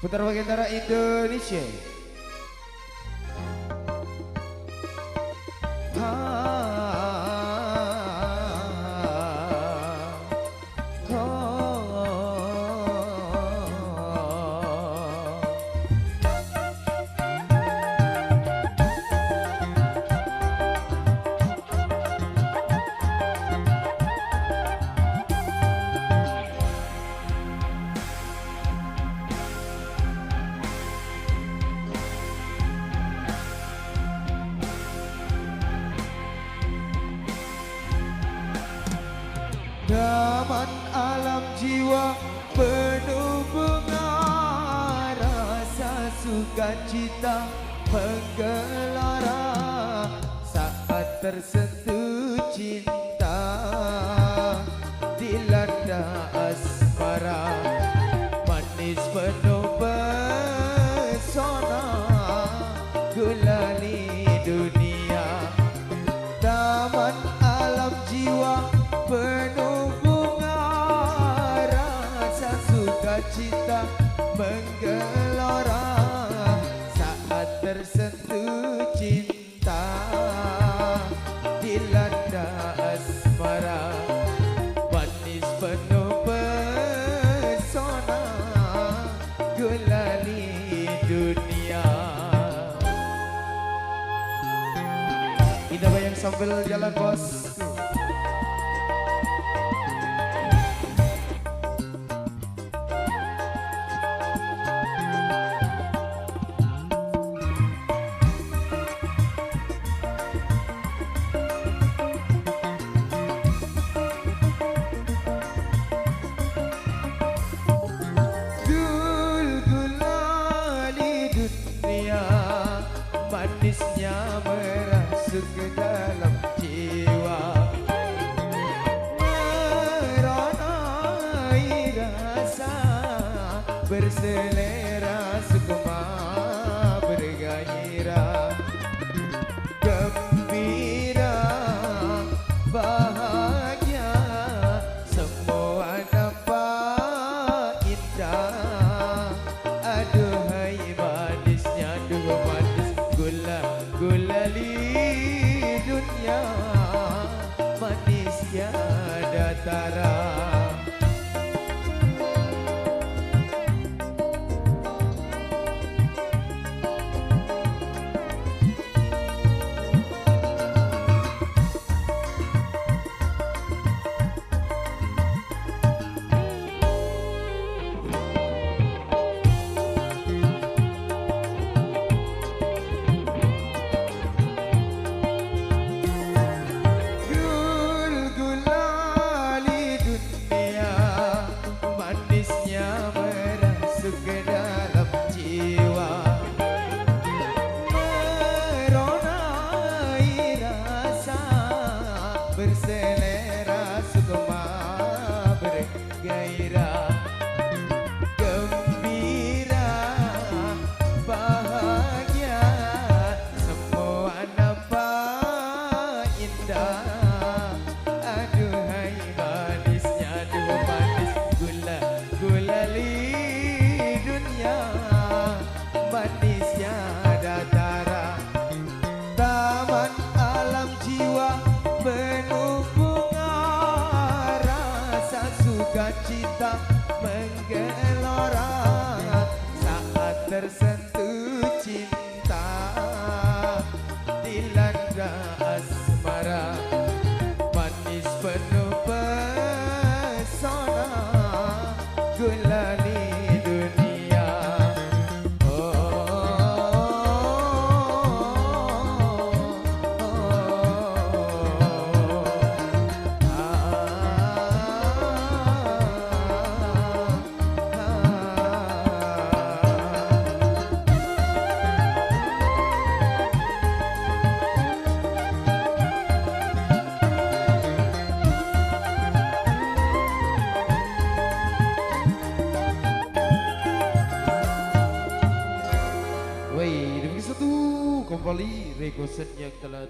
Putar Bagian Indonesia. Taman alam jiwa penuh bunga, rasa sukacita menggelora saat tersentuh cinta, dilanda asmara manis penuh pesona, gulali dunia. Taman alam jiwa penuh bunga, rasa sukacita menggelora saat tersentuh cinta, dilanda asmara manis penuh pesona, gulali dunia. Indah bayang sambil jalan bos. Manisnya merasuk ke dalam jiwa, meronai rasa berselera sukma bergairah, gembira bahagia semua nampak indah. Aduhai manisnya, aduh manis gulali dunia, manisnya datara. Berselera sukma bergairah, gembira bahagia semua nampak indah. Aduhai manisnya, aduh manis gulali dunia, manisnya datara. Taman alam jiwa penuh bunga, rasa sukacita menggelora saat tersentuh cinta, dilanda asmara manis penuh pesona, gulali dunia. Kembali Rekosen yang telah